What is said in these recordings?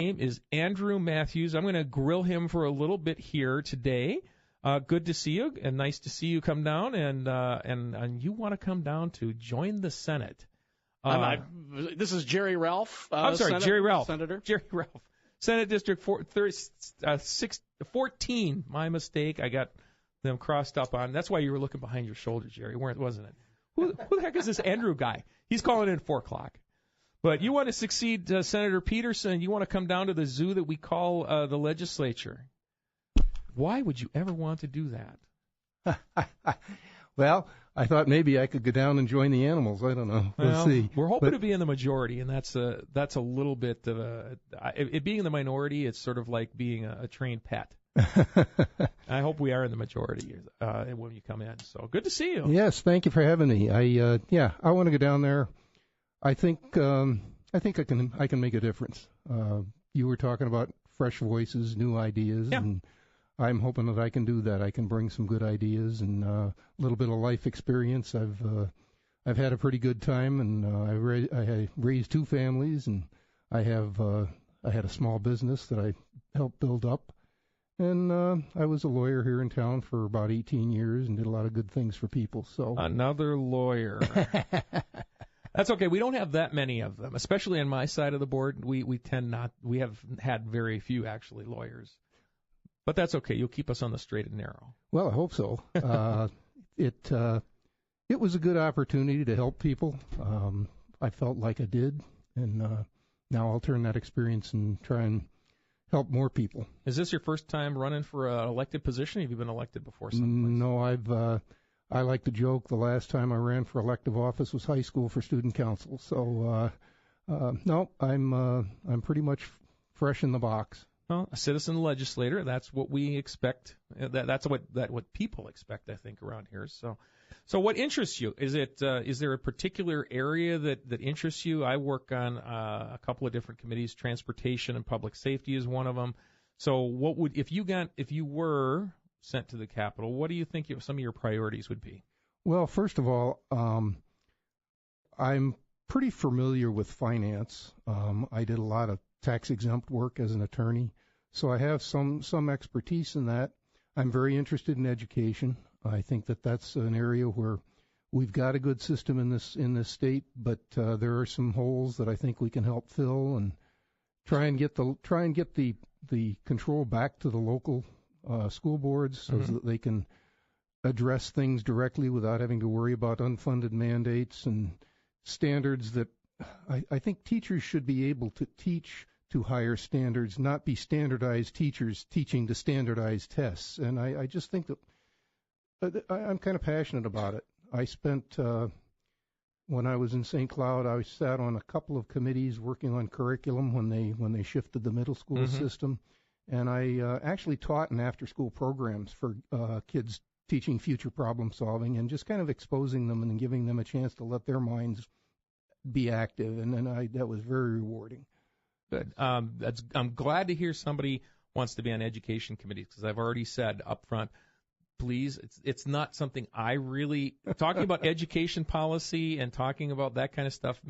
name is Andrew Matthews. I'm going to grill him for a little bit here today. Good to see you, and nice to see you come down, and you want to come down to join the Senate. This is Jerry Relph. I'm sorry, Jerry Relph. Senator. Jerry Relph. Senate District 14. My mistake. I got them crossed up on. That's why you were looking behind your shoulder, Jerry, wasn't it? Who the heck is this Andrew guy? He's calling in at 4 o'clock. But you want to succeed Senator Peterson. You want to come down to the zoo that we call the legislature. Why would you ever want to do that? Well, I thought maybe I could go down and join the animals. I don't know. We'll see. We're hoping to be in the majority, and that's a little bit of it being in the minority. It's sort of like being a trained pet. I hope we are in the majority when you come in. So good to see you. Yes, thank you for having me. I want to go down there. I think I can make a difference. You were talking about fresh voices, new ideas, and I'm hoping that I can do that. I can bring some good ideas and a little bit of life experience. I've had a pretty good time, and I raised 2 families, and I had a small business that I helped build up, and I was a lawyer here in town for about 18 years and did a lot of good things for people. So another lawyer. That's okay. We don't have that many of them, especially on my side of the board. We tend not. We have had very few actually lawyers. But that's okay. You'll keep us on the straight and narrow. Well, I hope so. It was a good opportunity to help people. I felt like I did, and now I'll turn that experience and try and help more people. Is this your first time running for an elected position? Have you been elected before someplace? No, I like to joke the last time I ran for elective office was high school for student council. So no, I'm pretty much fresh in the box. Well, a citizen legislator, that's what we expect. That's what people expect, I think, around here. So what interests you? Is there a particular area that interests you? I work on a couple of different committees. Transportation and public safety is one of them. So what would if you were sent to the Capitol, what do you think some of your priorities would be? Well, first of all, I'm pretty familiar with finance. I did a lot of tax-exempt work as an attorney, so I have some expertise in that. I'm very interested in education. I think that's an area where we've got a good system in this state, but there are some holes that I think we can help fill and try and get the control back to the local school boards so that they can address things directly without having to worry about unfunded mandates and standards that I think teachers should be able to teach to higher standards, not be standardized teachers teaching to standardized tests. And I just think that I'm kind of passionate about it. I spent, when I was in St. Cloud, I sat on a couple of committees working on curriculum when they shifted the middle school system. And I actually taught in after-school programs for kids teaching future problem solving and just kind of exposing them and giving them a chance to let their minds be active. And then that was very rewarding. Good. I'm glad to hear somebody wants to be on education committees because I've already said up front, please, it's not something I really talking about education policy and talking about that kind of stuff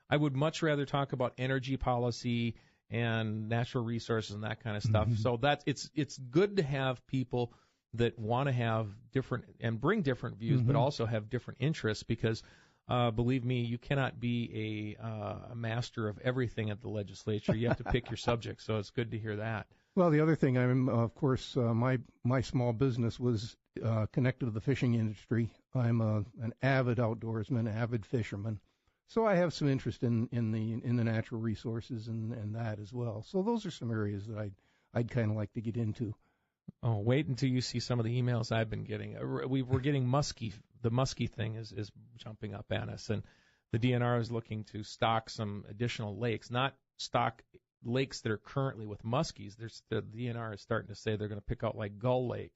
I would much rather talk about energy policy and natural resources and that kind of stuff. So it's good to have people that want to have different and bring different views, but also have different interests because believe me, you cannot be a master of everything at the legislature. You have to pick your subject, so it's good to hear that. Well, the other thing, of course, my small business was connected to the fishing industry. I'm an avid outdoorsman, avid fisherman, so I have some interest in the natural resources and that as well. So those are some areas that I'd kind of like to get into. Oh, wait until you see some of the emails I've been getting. We're getting muskie. The muskie thing is jumping up at us, and the DNR is looking to stock some additional lakes, not stock lakes that are currently with muskies. The DNR is starting to say they're going to pick out like Gull Lake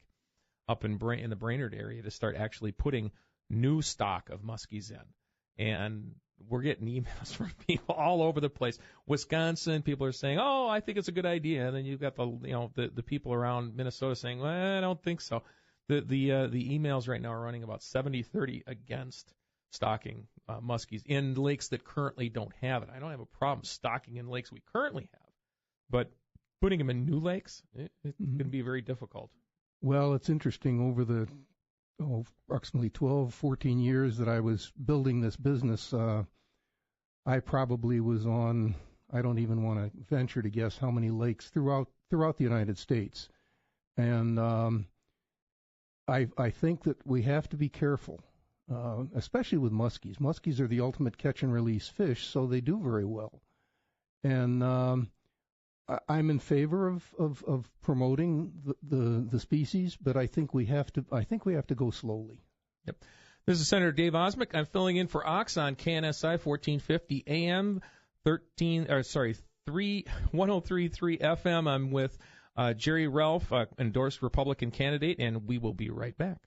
up in the Brainerd area to start actually putting new stock of muskies in. And we're getting emails from people all over the place. Wisconsin, people are saying, "Oh, I think it's a good idea," and then you've got the people around Minnesota saying, "Well, I don't think so." The emails right now are running about 70-30 against stocking muskies in lakes that currently don't have it. I don't have a problem stocking in lakes we currently have, But putting them in new lakes, it can be very difficult. Well, it's interesting. Over the approximately 12, 14 years that I was building this business, I probably was on, I don't even want to venture to guess how many lakes throughout the United States. And I think that we have to be careful, especially with muskies. Muskies are the ultimate catch and release fish, so they do very well. And I'm in favor of promoting the species, but I think we have to go slowly. Yep. This is Senator Dave Osmek. I'm filling in for Ox on KNSI 1450 AM 103.3 FM. I'm with Jerry Relph, endorsed Republican candidate, and we will be right back.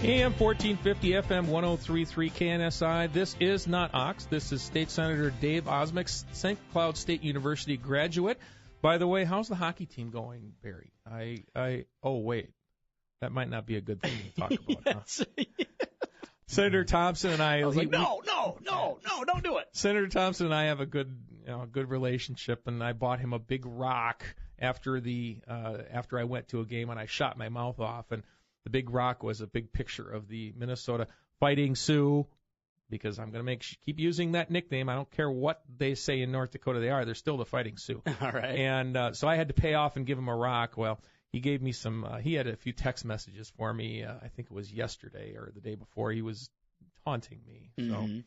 AM 1450 FM 103.3 KNSI. This is not Ox. This is State Senator Dave Osmek, St. Cloud State University graduate. By the way, how's the hockey team going, Barry? Oh, wait. That might not be a good thing to talk about. Yes. Huh? Senator Thompson and I was like, no, don't do it. Senator Thompson and I have a good relationship, and I bought him a big rock after I went to a game and I shot my mouth off, and the big rock was a big picture of the Minnesota Fighting Sioux, because I'm going to keep using that nickname. I don't care what they say in North Dakota they are. They're still the Fighting Sioux. All right. And so I had to pay off and give him a rock. Well, he gave me some he had a few text messages for me. I think it was yesterday or the day before. He was taunting me. Mm-hmm. So.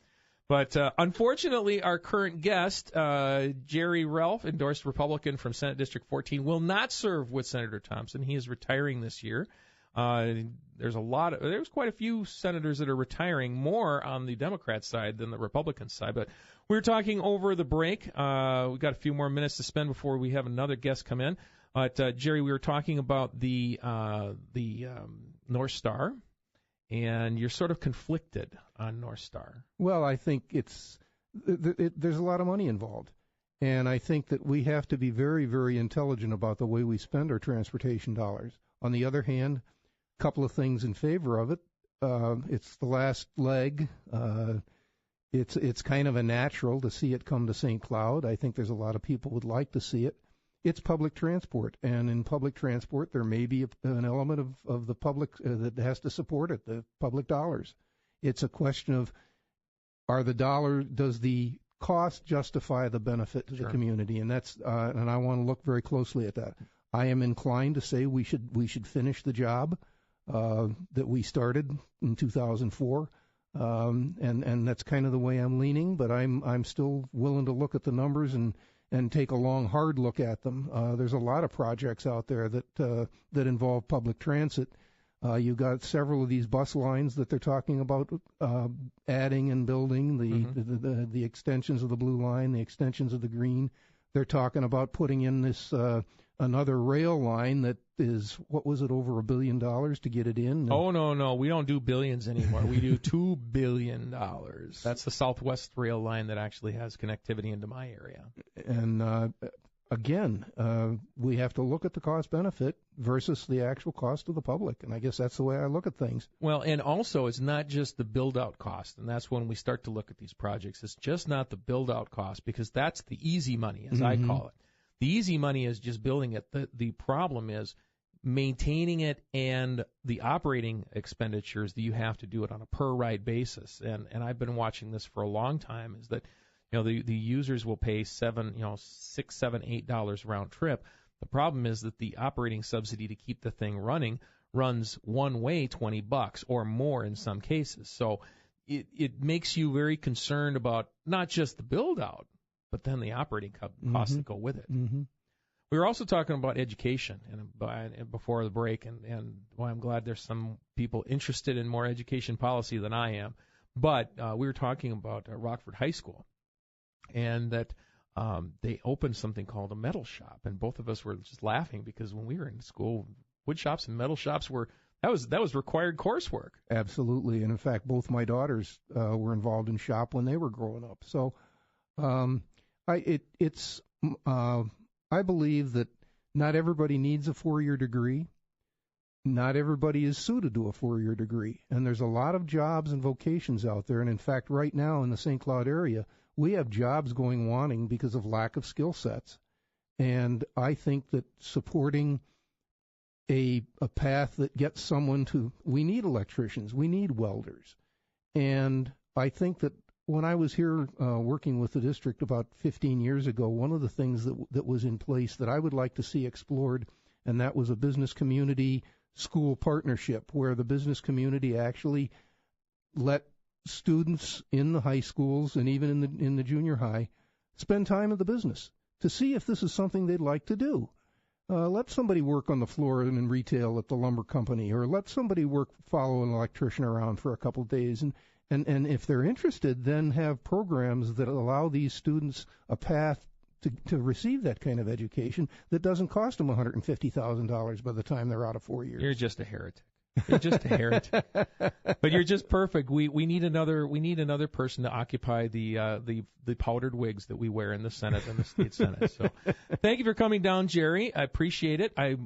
But unfortunately, our current guest, Jerry Relph, endorsed Republican from Senate District 14, will not serve with Senator Thompson. He is retiring this year. There's quite a few senators that are retiring, more on the Democrat side than the Republican side. But we were talking over the break. We've got a few more minutes to spend before we have another guest come in. But Jerry, we were talking about the North Star, and you're sort of conflicted on North Star. Well, I think there's a lot of money involved. And I think that we have to be very, very intelligent about the way we spend our transportation dollars. On the other hand, a couple of things in favor of it. It's the last leg. It's kind of a natural to see it come to St. Cloud. I think there's a lot of people would like to see it. It's public transport, and in public transport there may be an element of the public that has to support it, the public dollars. It's a question of does the cost justify the benefit to the community, and that's and I want to look very closely at that. I am inclined to say we should finish the job that we started in 2004, and that's kind of the way I'm leaning. But I'm still willing to look at the numbers and take a long, hard look at them. There's a lot of projects out there that involve public transit. You've got several of these bus lines that they're talking about adding and building, the extensions of the Blue Line, the extensions of the Green. They're talking about putting in this another rail line that is, what was it, over $1 billion to get it in? Oh, no, we don't do billions anymore. We do $2 billion. That's the Southwest rail line that actually has connectivity into my area. And again, we have to look at the cost benefit versus the actual cost to the public, and I guess that's the way I look at things. Well, and also it's not just the build-out cost, and that's when we start to look at these projects. It's just not the build-out cost, because that's the easy money, as I call it. The easy money is just building it. The problem is maintaining it and the operating expenditures that you have to do it on a per ride basis. And I've been watching this for a long time, is that the users will pay $6, $7, $8 round trip. The problem is that the operating subsidy to keep the thing running runs one way $20 or more in some cases. So it makes you very concerned about not just the build out, but then the operating costs that go with it. Mm-hmm. We were also talking about education and before the break, and well, I'm glad there's some people interested in more education policy than I am. But we were talking about Rockford High School, and that they opened something called a metal shop, and both of us were just laughing because when we were in school, wood shops and metal shops that was required coursework. Absolutely, and in fact, both my daughters were involved in shop when they were growing up. So. I believe that not everybody needs a 4-year degree. Not everybody is suited to a 4-year degree. And there's a lot of jobs and vocations out there. And in fact, right now in the St. Cloud area, we have jobs going wanting because of lack of skill sets. And I think that supporting a path that gets someone to, we need electricians, we need welders. And I think that when I was here working with the district about 15 years ago, one of the things that was in place that I would like to see explored, and that was a business community school partnership where the business community actually let students in the high schools and even in the junior high spend time at the business to see if this is something they'd like to do. Let somebody work on the floor and in retail at the lumber company, or let somebody follow an electrician around for a couple of days. And if they're interested, then have programs that allow these students a path to receive that kind of education that doesn't cost them $150,000 by the time they're out of 4 years. You're just a heretic. You're just a heretic. But you're just perfect. We need another person to occupy the powdered wigs that we wear in the Senate and the state Senate. So thank you for coming down, Jerry. I appreciate it. I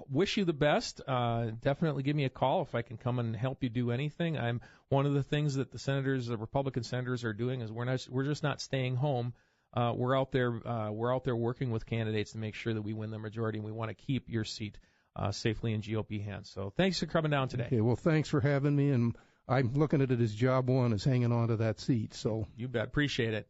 wish you the best. Definitely give me a call if I can come and help you do anything. One of the things that the Republican senators are doing is we're just not staying home. We're out there working with candidates to make sure that we win the majority, and we want to keep your seat safely in GOP hands. So thanks for coming down today. Okay, well, thanks for having me, and I'm looking at it as job one is hanging on to that seat. So you bet. Appreciate it.